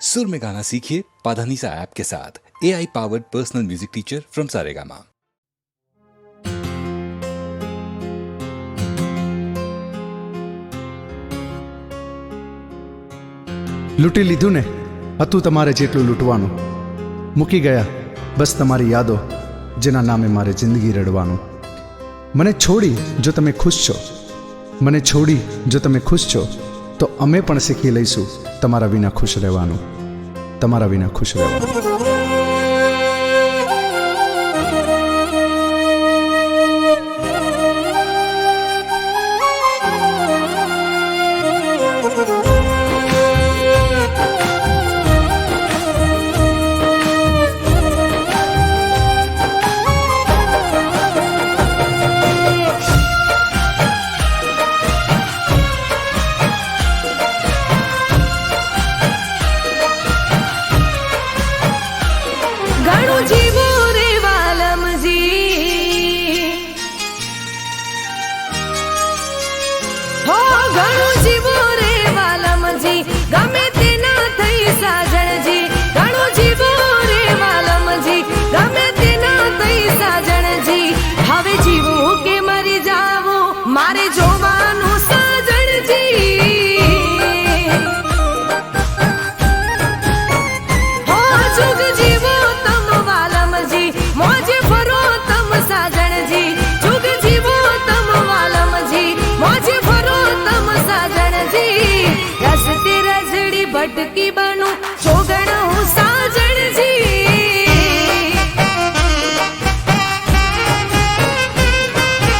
सुर में गाना सीखिए पाधानीसा ऐप के साथ। AI powered personal music teacher from Saregama. લૂંટી લીધું ને, હતું તમારે જેટલું લૂંટવાનું, મૂકી ગયા બસ તમારી યાદો, જેના નામે મારે જિંદગી રડવાનું. મને છોડી જો તમે ખુશ છો, મને છોડી જો તમે ખુશ છો, તો અમે પણ શીખી લઈશું તમારા વિના ખુશ રહેવાનું, તમારા વિના ખુશ રહેવાનું. ગમે તેના થઈ સાજણજી, ઘણું જીવો રે વાલમજી, ગમે તેના થઈ સાજણજી. હવે જીવું કે મરી જાવું મારે જોવાનું સાજણજી. હો જુગ જીવો તમ વાલમજી, મોજે ફરો તમ સાજણજી. જુગ જીવો તમ વાલમજી, મોજે ફરો તમ સાજણજી. રસ્તે રઝડી ભટકી બનું જોગણ હું સાજણજી.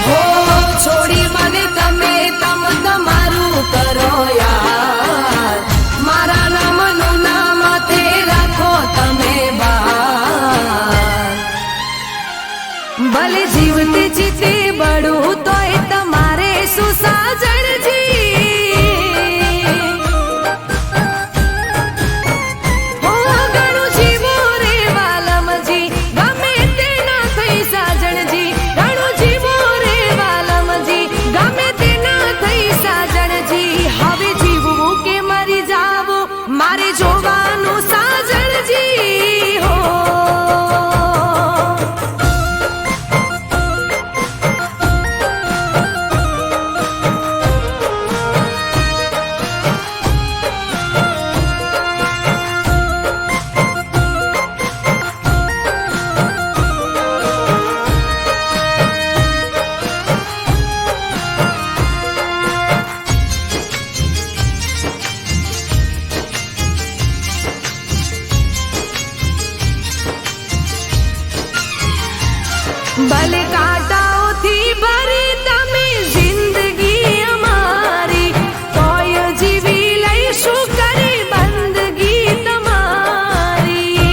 હો છોડી મને તમે તમ તમારું કરો યાર, મારા નામનું નામ તે રાખો તમે બાર. ભલે જીવતે જીતે બળું તોય તમારે શું સાજણજી. મારે જોવાનું સાજણજી. હો ભલે કાંટાઓથી ભરી તમે જિંદગી અમારી, તોય જીવી લઈશું કરી બંદગી તમારી.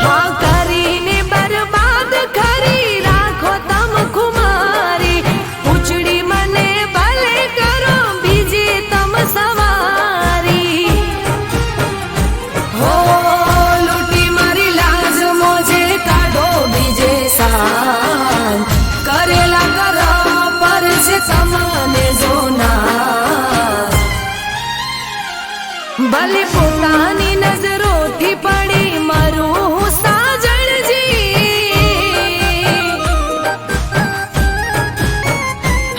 હા કરીને બરબાદ કરી રાખો તમ કુમારી, ઉચડી મને ભલે કરો બીજે તમ સવારી. હો કરેલા કરમ પર છે તમને જોના. ભલે પોતાની નજરોથી પડી મરું હું સાજણજી.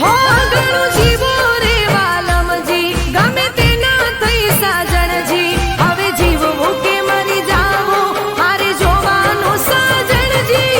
હો ઘણું જીવો રે વાલમજી, ગમે તેના થઈ સાજણજી. હવે જીવવું કે મરી જાવું મારે જોવાનું સાજણજી.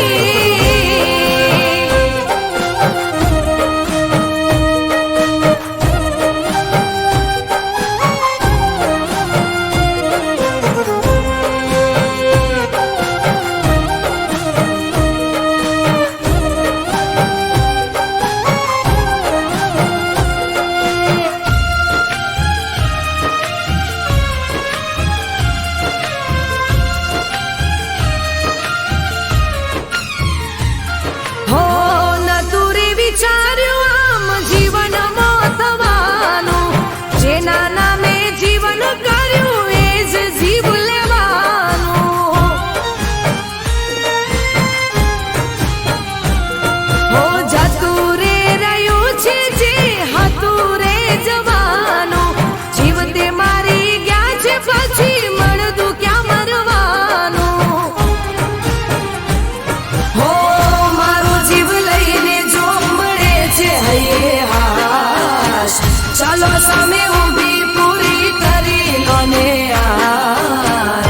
જો સામે ઊભી પૂરી કરી લો ને યાર.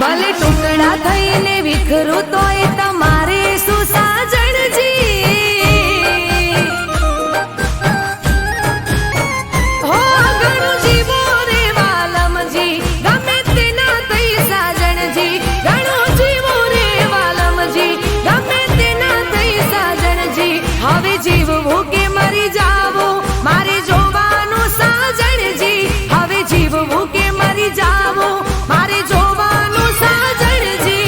ભલે ટુકડા થઈને વિખરું તોય તમારે શું સાજણજી. હો ઘણું જીવો રે વાલમજી, ગમે તેના થઈ સાજણજી. ઘણું જીવો રે વાલમજી, ગમે તેના થઈ સાજણજી. હવે જીવવું કે મરી જાવું મારે જોવાનું સાજણજી. હવે જીવવું કે મરી જાવું મારે જોવાનું સાજણજી.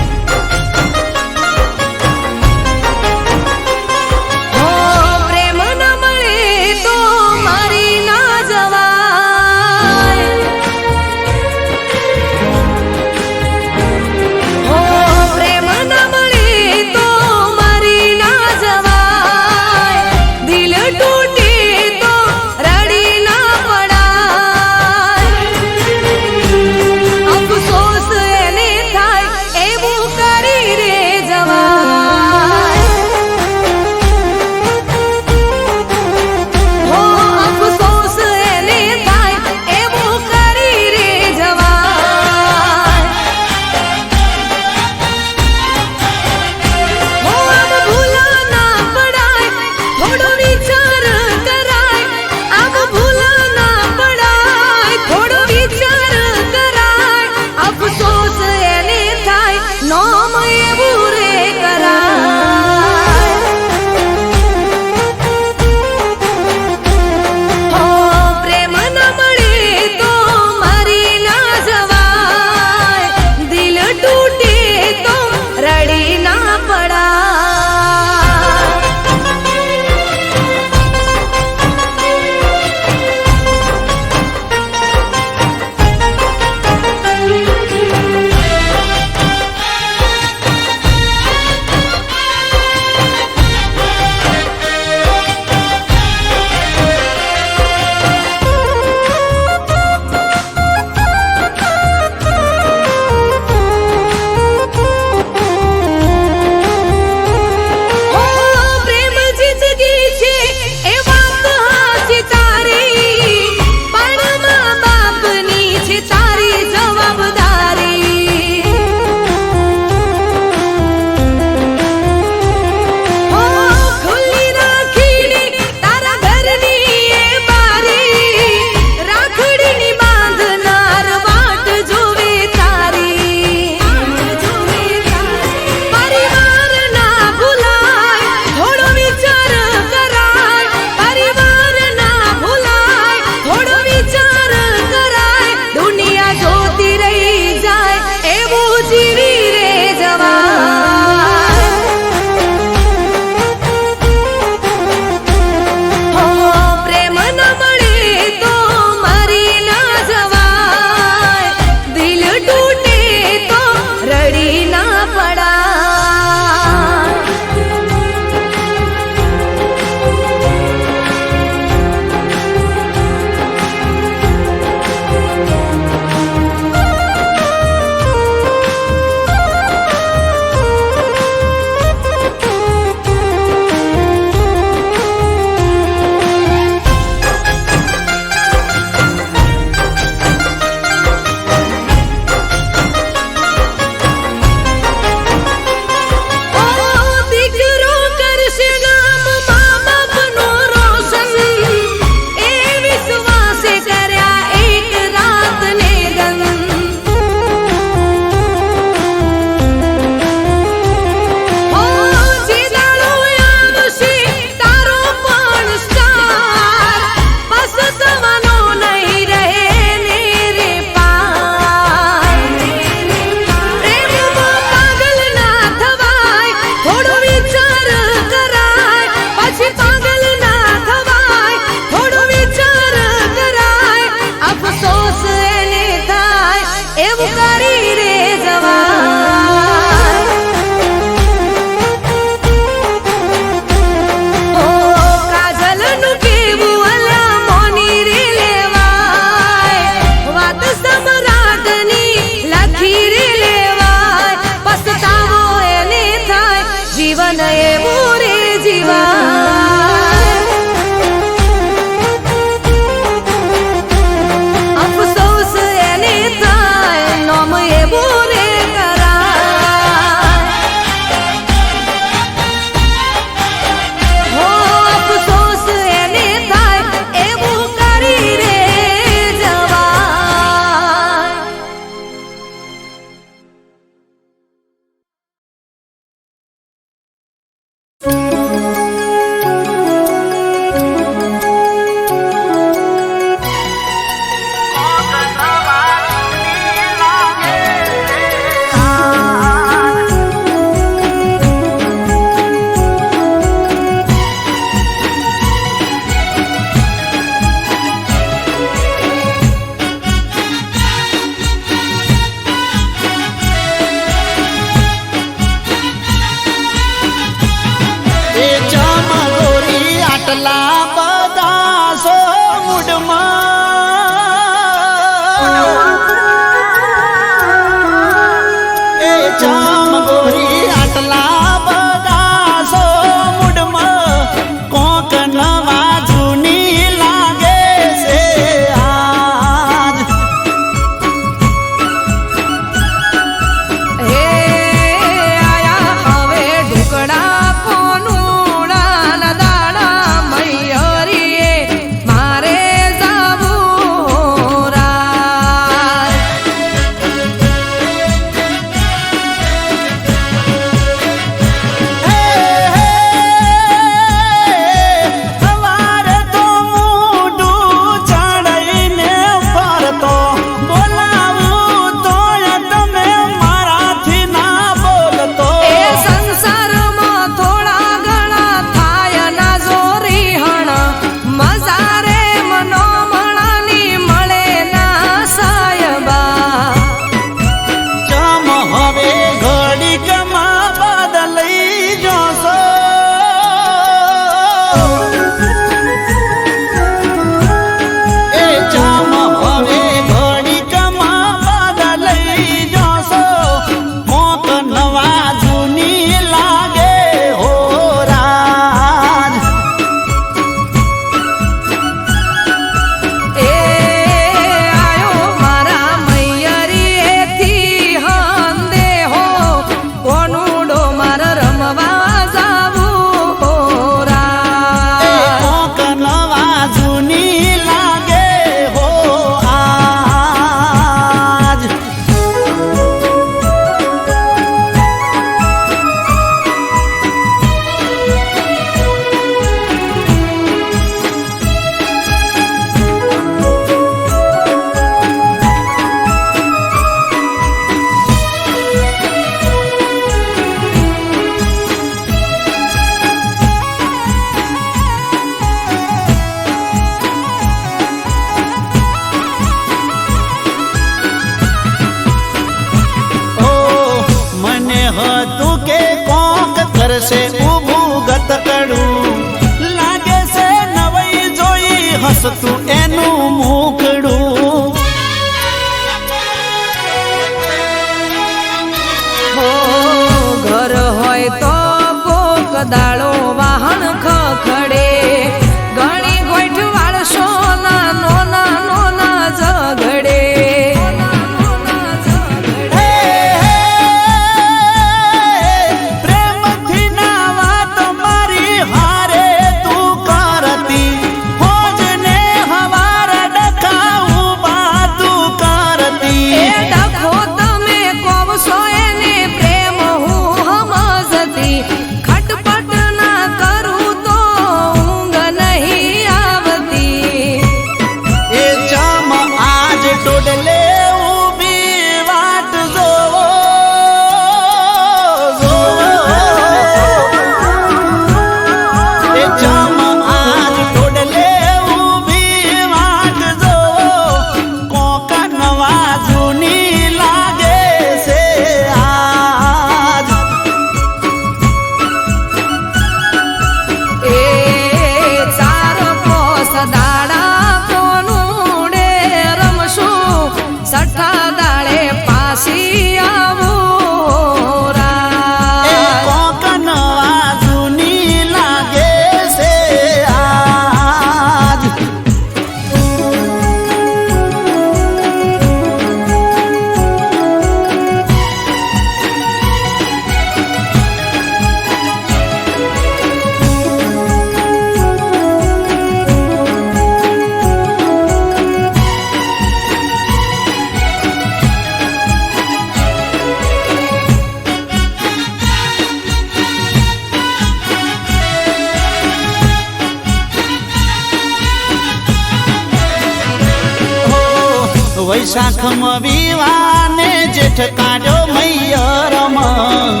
વૈશાખમાં વિવાને જેઠ કાઢ્યો મૈયરમાં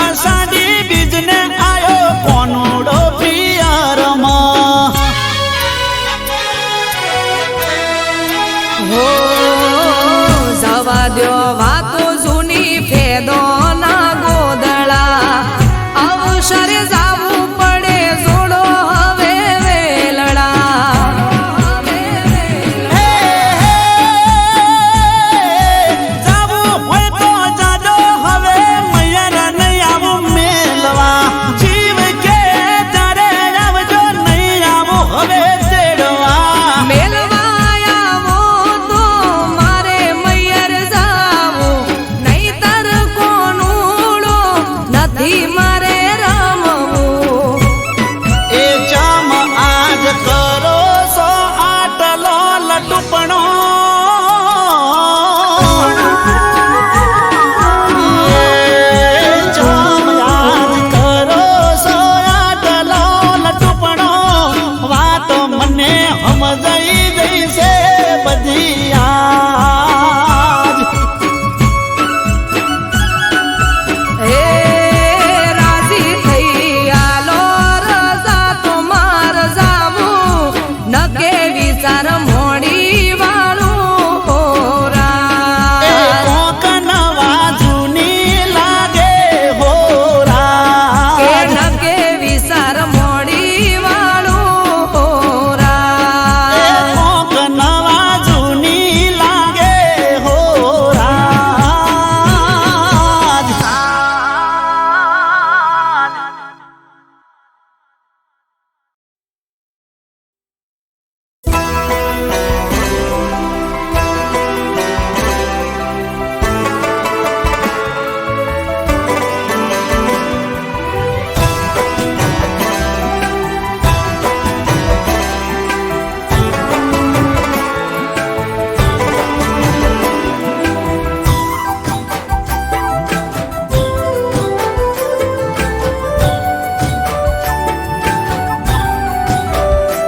અષાઢી બીજને આયો કોનુડો પિયરમાં હો જવા દ્યો વાતો જૂની ફેદો ના ગોદળા અવસરે જાવું પડે જોડો હવે વેલડા જાવું હોય તો જાજો હવે મૈયર નહીં આવું મેલવા જીવ કે તારે આવજો નહીં આવું હવે તેડવા મેલવા આવો તો મારે મૈયર જાવું નહીતર કોનુડો નથી મારે રમવું એ જામ આજ કરો સો આટલો લટુપણો એ જામ આજ કરો સો આટલો લટુપણો વાતો મને સમજાઈ ગઈ છે બધી આજ હે રાજી થઈ આલો રજા તો માર જાવું નકે વિચાર મોડી વાળું એ હોરા કોક નવા જૂની લાગે કે હોરા નકે વિચાર મોડી વાળું એ હોરા કોક નવા જૂની લાગે હોરાજ.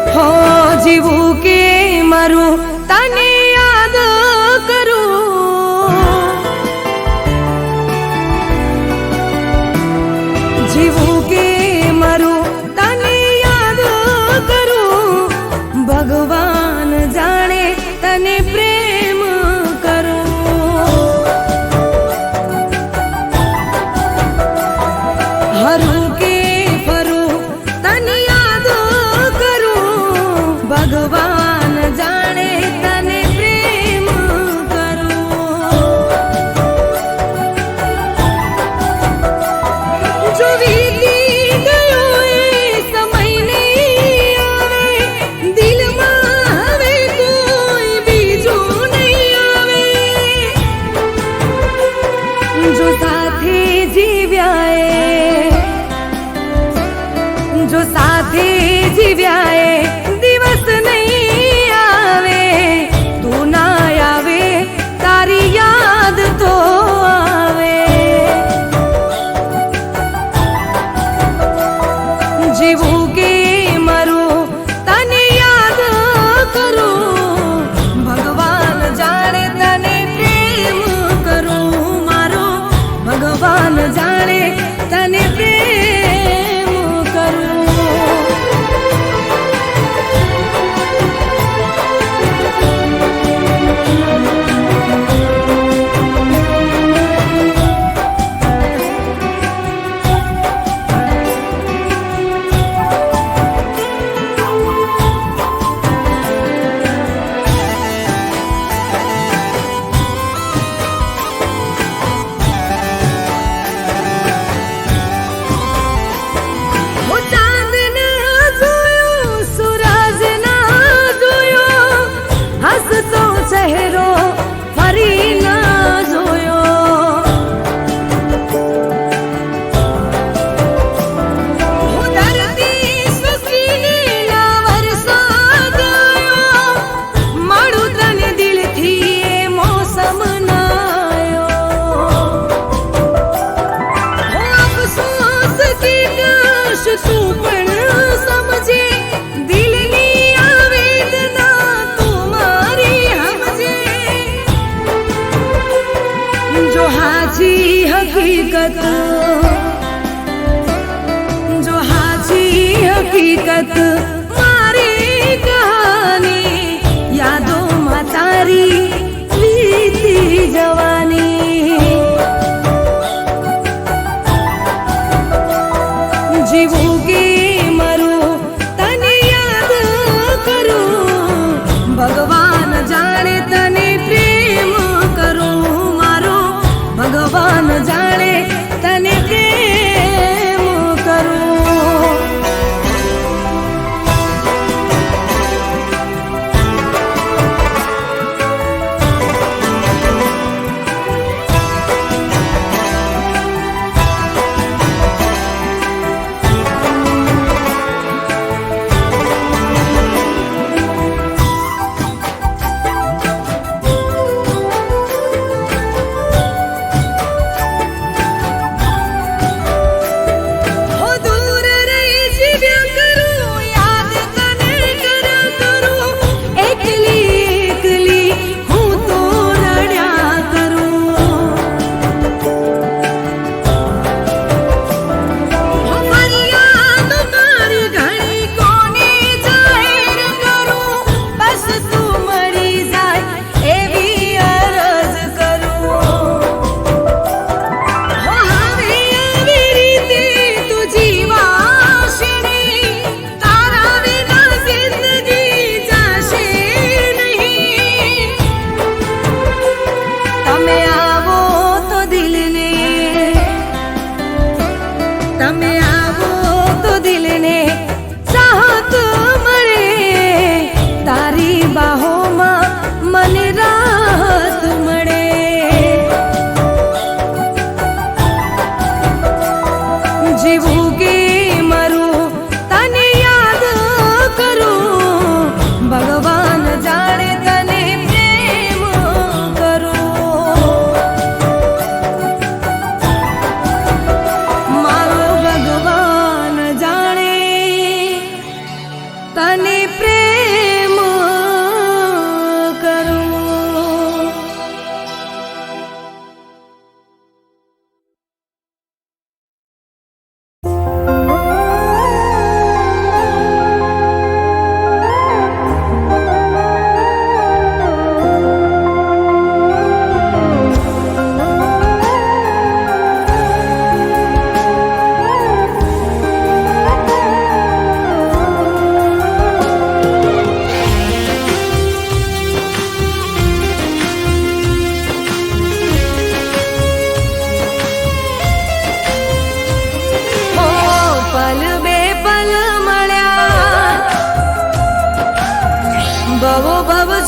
હો જીવું કે મરું તને યાદ કરું જીવું કે મરું તને યાદ કરું ભગવાન જાણે તને પ્રેમ કરું હરું કે ફરું તને યાદ કરું ભગવાન જાણે હકીકત જો હાજી હકીકત મારી કહાની યાદોમાં તારી વીતી જવાની જીવું કે મરું તને યાદ કરું ભગવાન જાણે તને પ્રેમ કરું મારો ભગવાન જાણે તને પ્રેમ કરું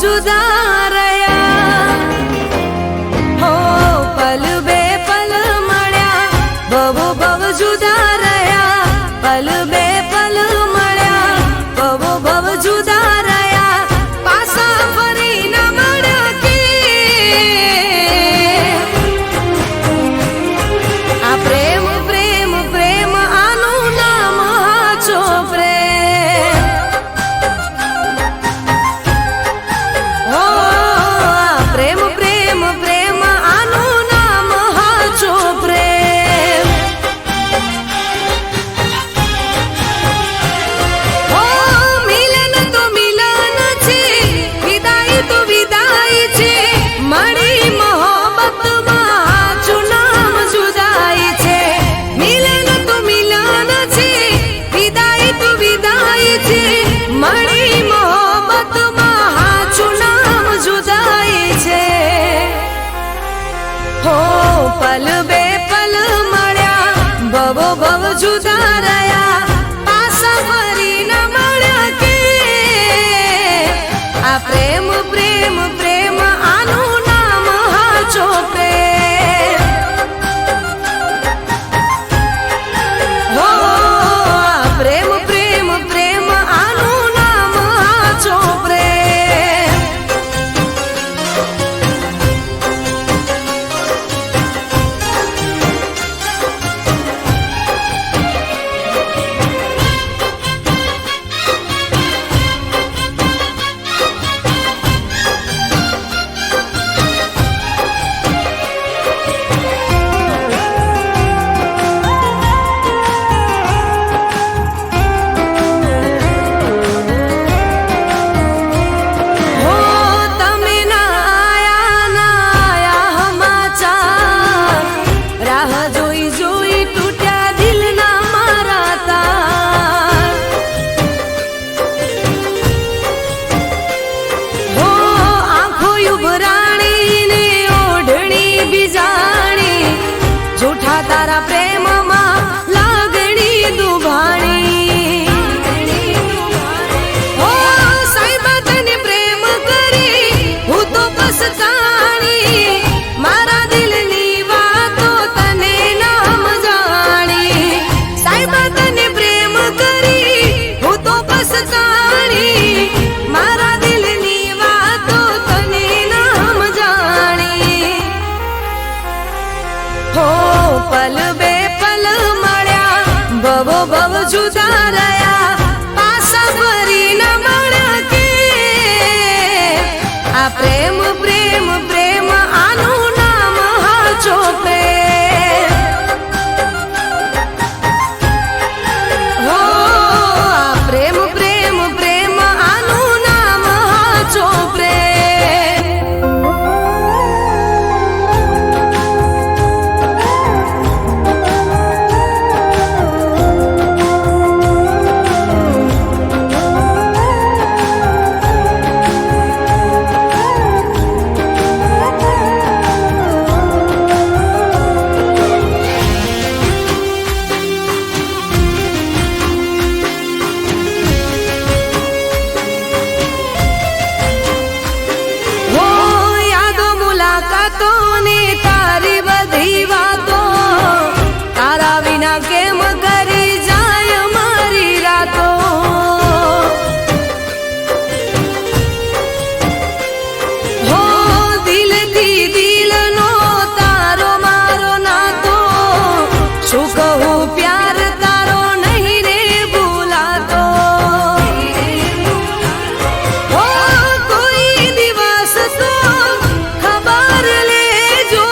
જુદા રહ્યા હો પલ બે પલ મળ્યા બહુ બહુ જુદા રહ્યા પલ બે પલ મળ્યા બહુ જુદા રહ્યા પાછા ફરી ન મળ્યા કે આ પ્રેમ પ્રેમ પ્રેમ આનું નામ હાચો પ્રેમ પ્રેમ પ્રેમ પ્રેમ આનું નામ હાચો પ્રેમ ઓ મિલન તો મિલન છે વિદાય તો વિદાય છે મળી મોહબ્બતમાં હાચું નામ જુદાઈ છે મિલન તો મિલન છે વિદાય તો વિદાય છે મળી મોહબ્બતમાં હાચું નામ જુદાઈ છે હો પલ બે પલ મળ્યા બહુ જુદા રહ્યા પાછા ફરી ન મળ્યા કે આ પ્રેમ પ્રેમ પ્રેમ આનું નામ હાચો પ્રેમ હો આ પ્રેમ પ્રેમ પ્રેમ આનું નામ હાચો પ્રેમ વાતો ને તારી બધી વાતો, તારા વિના કેમ કરી જાય મારી રાતો. હો દિલથી દિલનો તારો મારો નાતો, શું કહું પ્યાર તારો નહીં રે ભૂલાતો. હો કોઈ દિવસ તો ખબર લેજો,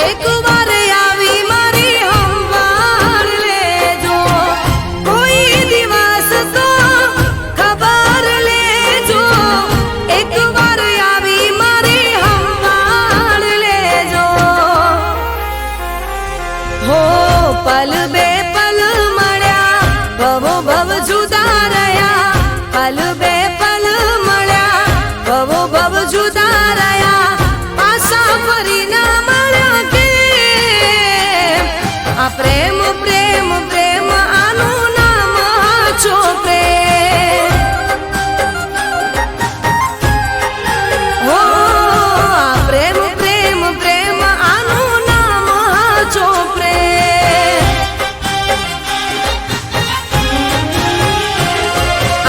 એક વાર આવી મારી સંભાળ લેજો. કોઈ દિવસ તો ખબર લેજો, એક વાર આવી મારી સંભાળ લેજો. હો પલ બે પલ મળ્યા, ભવો ભવ જુદા રહ્યા. પલ બે પલ મળ્યા, ભવો ભવ જુદા રહ્યા. પાછા ફરી ના મળ્યા કે આ પ્રેમ પ્રેમ પ્રેમ આનું નામ છો પ્રેમ. હો આ પ્રેમ પ્રેમ પ્રેમ આનું નામ છો પ્રેમ.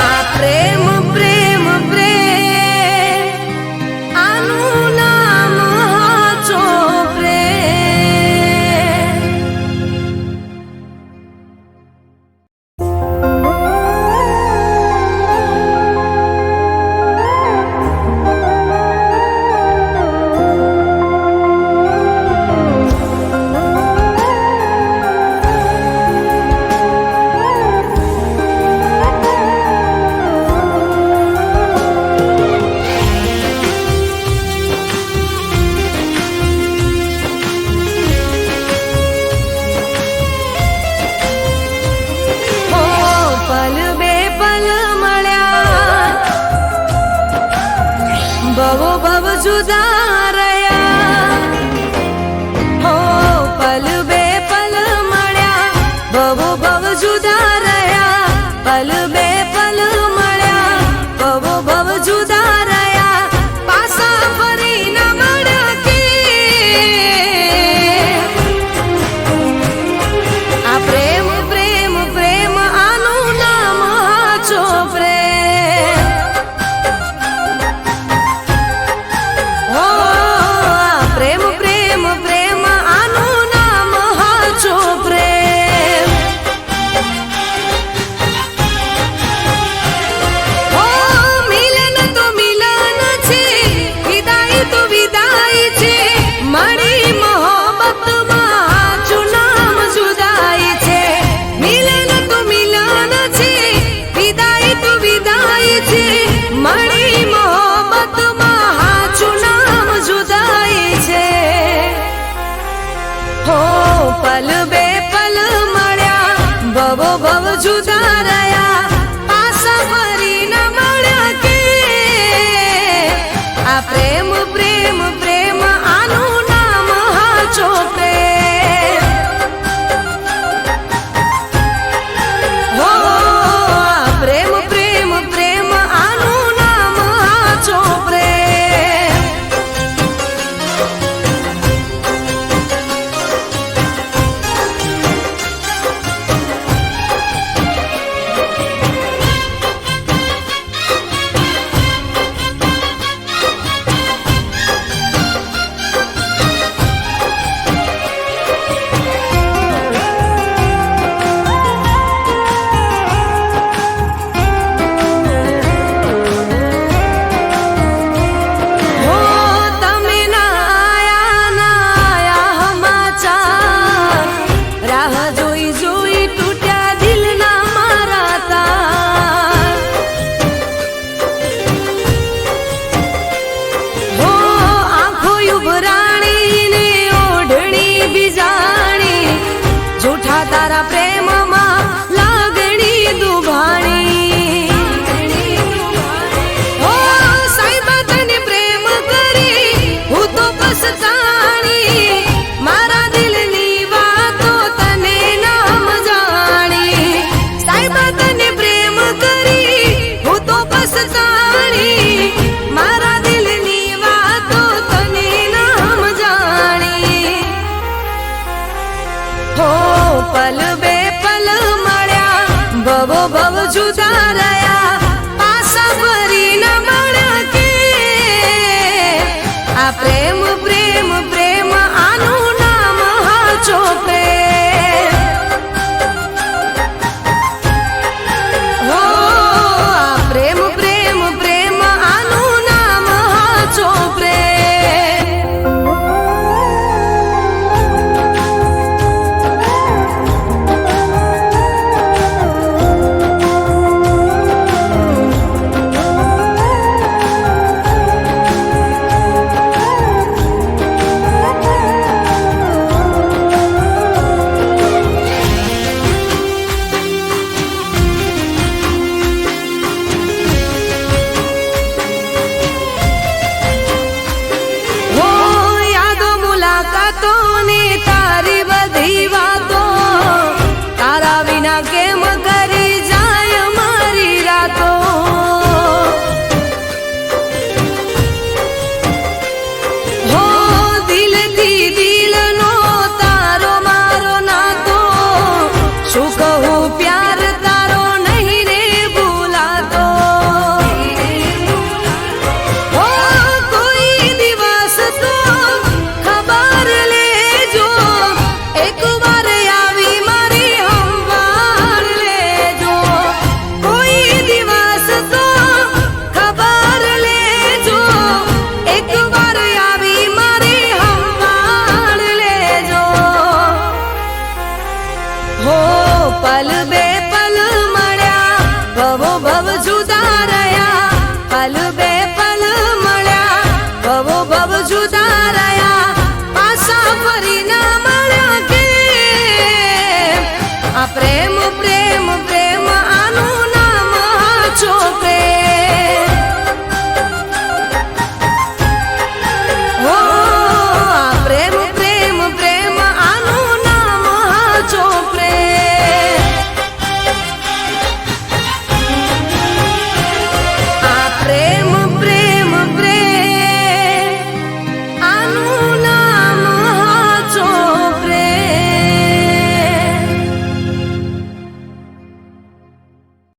આ પ્રેમ પ્રેમ પ્રેમ આનું નામ છો પ્રેમ. હો પલ બે પલ મળ્યા, ભવો ભવ જુદા રહ્યા. હો પલ બે પલ મળ્યા, ભવો ભવ જુદા રહ્યા. પલ બે પલ મળ્યા, ભવો ભવ જુદા રહ્યા. પાછા ફરી ના મળ્યા કે આ પ્રેમ પ્રેમ પ્રેમ આનું નામ છો પ્રેમ. હો આ પ્રેમ પ્રેમ પ્રેમ આનું નામ છો પ્રેમ. હો મિલન તો મિલન છે, વિદાય તો વિદાય છે. મળી મોહબ્બતમાં આછું નામ જુદાઈ છે. મિલન તો મિલન છે, વિદાય તો વિદાય છે. મળી મોહબ્બતમાં આછું નામ જુદાઈ છે. હો પલ બે